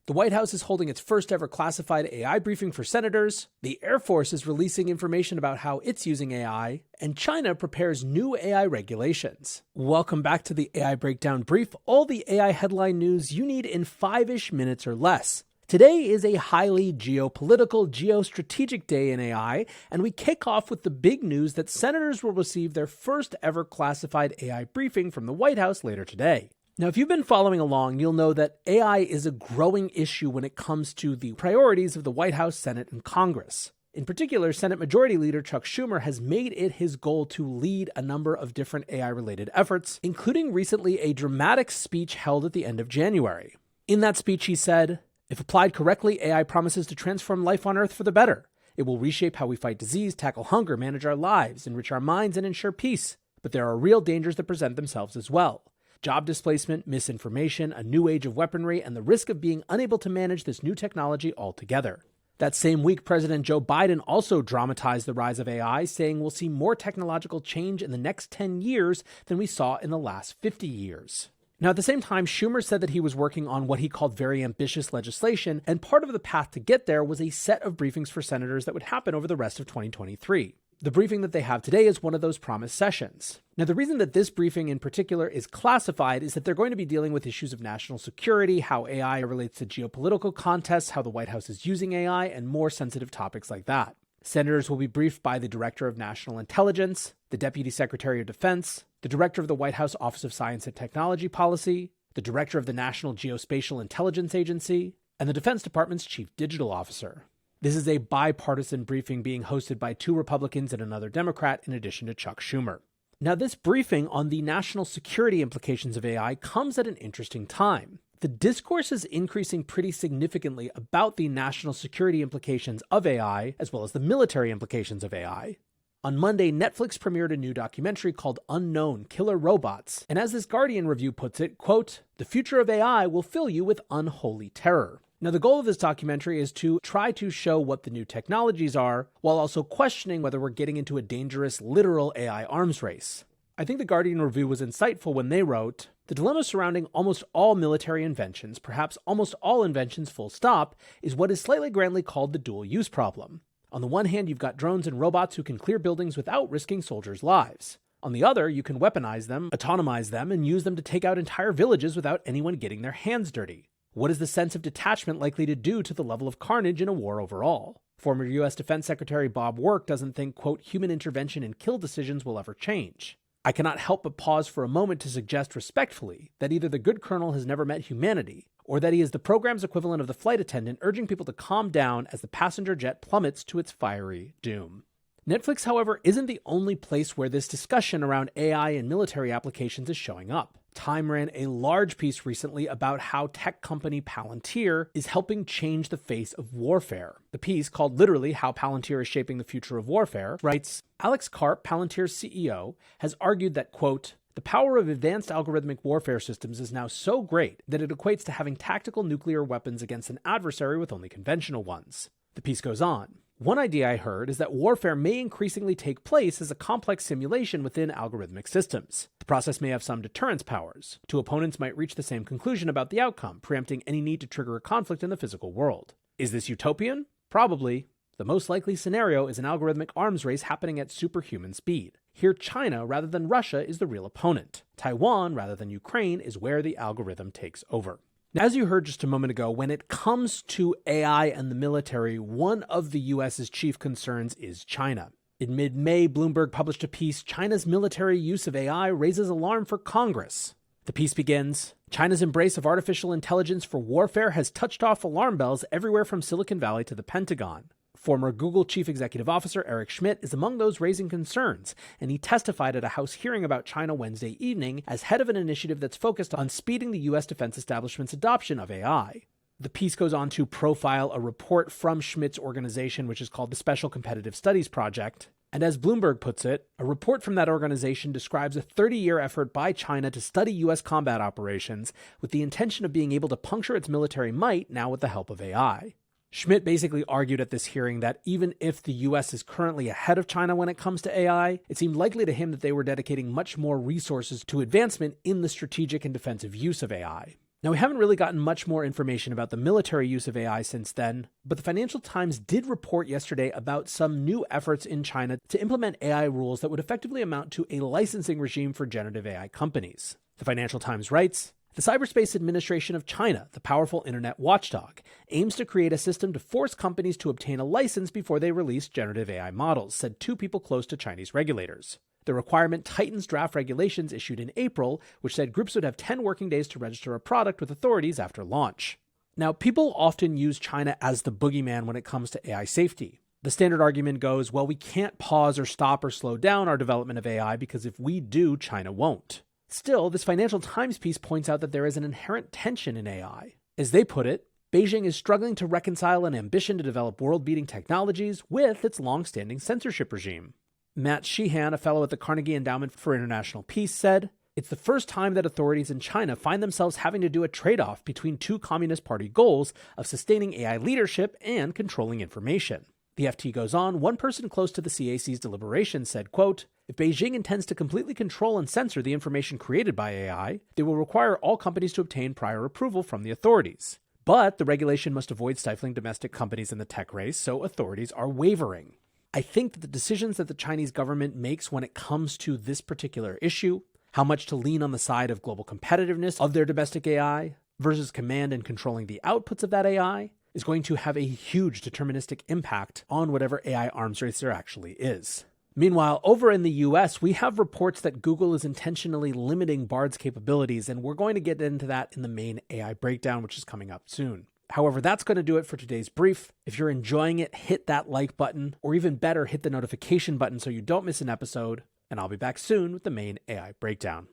The White House is holding its first ever classified AI briefing for senators, the Air Force is releasing information about how it's using AI, and China prepares new AI regulations. Welcome back to the AI Breakdown Brief, all the AI headline news you need in 5-ish minutes or less. Today is a highly geopolitical, geostrategic day in AI, and we kick off with the big news that senators will receive their first ever classified AI briefing from the White House later today. Now, if you've been following along, you'll know that AI is a growing issue when it comes to the priorities of the White House, Senate, and Congress. In particular, Senate Majority Leader Chuck Schumer has made it his goal to lead a number of different AI-related efforts, including recently a dramatic speech held at the end of January. In that speech, he said, "If applied correctly, AI promises to transform life on Earth for the better. It will reshape how we fight disease, tackle hunger, manage our lives, enrich our minds, and ensure peace. But there are real dangers that present themselves as well. Job displacement, misinformation, a new age of weaponry, and the risk of being unable to manage this new technology altogether." That same week, President Joe Biden also dramatized the rise of AI, saying we'll see more technological change in the next 10 years than we saw in the last 50 years. Now, at the same time, Schumer said that he was working on what he called very ambitious legislation, and part of the path to get there was a set of briefings for senators that would happen over the rest of 2023. The briefing that they have today is one of those promised sessions. Now, the reason that this briefing in particular is classified is that they're going to be dealing with issues of national security, how AI relates to geopolitical contests, how the White House is using AI, and more sensitive topics like that. Senators will be briefed by the Director of National Intelligence, the Deputy Secretary of Defense, the Director of the White House Office of Science and Technology Policy, the Director of the National Geospatial Intelligence Agency, and the Defense Department's Chief Digital Officer. This is a bipartisan briefing being hosted by 2 Republicans and another Democrat, in addition to Chuck Schumer. Now, this briefing on the national security implications of AI comes at an interesting time. The discourse is increasing pretty significantly about the national security implications of AI, as well as the military implications of AI. On Monday, Netflix premiered a new documentary called Unknown: Killer Robots, and as this Guardian review puts it, quote, "The future of AI will fill you with unholy terror." Now, the goal of this documentary is to try to show what the new technologies are, while also questioning whether we're getting into a dangerous, literal AI arms race. I think the Guardian review was insightful when they wrote, "The dilemma surrounding almost all military inventions, perhaps almost all inventions full stop, is what is slightly grandly called the dual-use problem. On the one hand, you've got drones and robots who can clear buildings without risking soldiers' lives. On the other, you can weaponize them, autonomize them, and use them to take out entire villages without anyone getting their hands dirty. What is the sense of detachment likely to do to the level of carnage in a war overall?" Former U.S. Defense Secretary Bob Work doesn't think, quote, "human intervention in kill decisions will ever change. I cannot help but pause for a moment to suggest respectfully that either the good colonel has never met humanity, or that he is the program's equivalent of the flight attendant urging people to calm down as the passenger jet plummets to its fiery doom." Netflix, however, isn't the only place where this discussion around AI and military applications is showing up. Time ran a large piece recently about how tech company Palantir is helping change the face of warfare. The piece, called literally How Palantir is Shaping the Future of Warfare, writes, Alex Karp, Palantir's CEO, has argued that, quote, "The power of advanced algorithmic warfare systems is now so great that it equates to having tactical nuclear weapons against an adversary with only conventional ones." The piece goes on. "One idea I heard is that warfare may increasingly take place as a complex simulation within algorithmic systems. The process may have some deterrence powers. 2 opponents might reach the same conclusion about the outcome, preempting any need to trigger a conflict in the physical world. Is this utopian? Probably. The most likely scenario is an algorithmic arms race happening at superhuman speed. Here, China, rather than Russia, is the real opponent. Taiwan, rather than Ukraine, is where the algorithm takes over." Now, as you heard just a moment ago, when it comes to AI and the military, one of the U.S.'s chief concerns is China. In mid-May, Bloomberg published a piece, "China's military use of AI raises alarm for Congress." The piece begins, "China's embrace of artificial intelligence for warfare has touched off alarm bells everywhere from Silicon Valley to the Pentagon. Former Google Chief Executive Officer Eric Schmidt is among those raising concerns, and he testified at a House hearing about China Wednesday evening as head of an initiative that's focused on speeding the U.S. defense establishment's adoption of AI. The piece goes on to profile a report from Schmidt's organization, which is called the Special Competitive Studies Project. And as Bloomberg puts it, a report from that organization describes a 30-year effort by China to study U.S. combat operations with the intention of being able to puncture its military might now with the help of AI. Schmidt basically argued at this hearing that even if the U.S. is currently ahead of China when it comes to AI, it seemed likely to him that they were dedicating much more resources to advancement in the strategic and defensive use of AI. Now, we haven't really gotten much more information about the military use of AI since then, but the Financial Times did report yesterday about some new efforts in China to implement AI rules that would effectively amount to a licensing regime for generative AI companies. The Financial Times writes, "The Cyberspace Administration of China, the powerful internet watchdog, aims to create a system to force companies to obtain a license before they release generative AI models," said two people close to Chinese regulators. The requirement tightens draft regulations issued in April, which said groups would have 10 working days to register a product with authorities after launch. Now, people often use China as the boogeyman when it comes to AI safety. The standard argument goes, well, we can't pause or stop or slow down our development of AI because if we do, China won't. Still, this Financial Times piece points out that there is an inherent tension in AI. As they put it, Beijing is struggling to reconcile an ambition to develop world-beating technologies with its long-standing censorship regime. Matt Sheehan, a fellow at the Carnegie Endowment for International Peace, said, "It's the first time that authorities in China find themselves having to do a trade-off between two Communist Party goals of sustaining AI leadership and controlling information." The FT goes on, one person close to the CAC's deliberations said, quote, "If Beijing intends to completely control and censor the information created by AI, they will require all companies to obtain prior approval from the authorities. But the regulation must avoid stifling domestic companies in the tech race, so authorities are wavering." I think that the decisions that the Chinese government makes when it comes to this particular issue, how much to lean on the side of global competitiveness of their domestic AI versus command and controlling the outputs of that AI, is going to have a huge deterministic impact on whatever AI arms race there actually is. Meanwhile, over in the US, we have reports that Google is intentionally limiting Bard's capabilities, and we're going to get into that in the main AI breakdown, which is coming up soon. However, that's going to do it for today's brief. If you're enjoying it, hit that like button, or even better, hit the notification button so you don't miss an episode, and I'll be back soon with the main AI breakdown.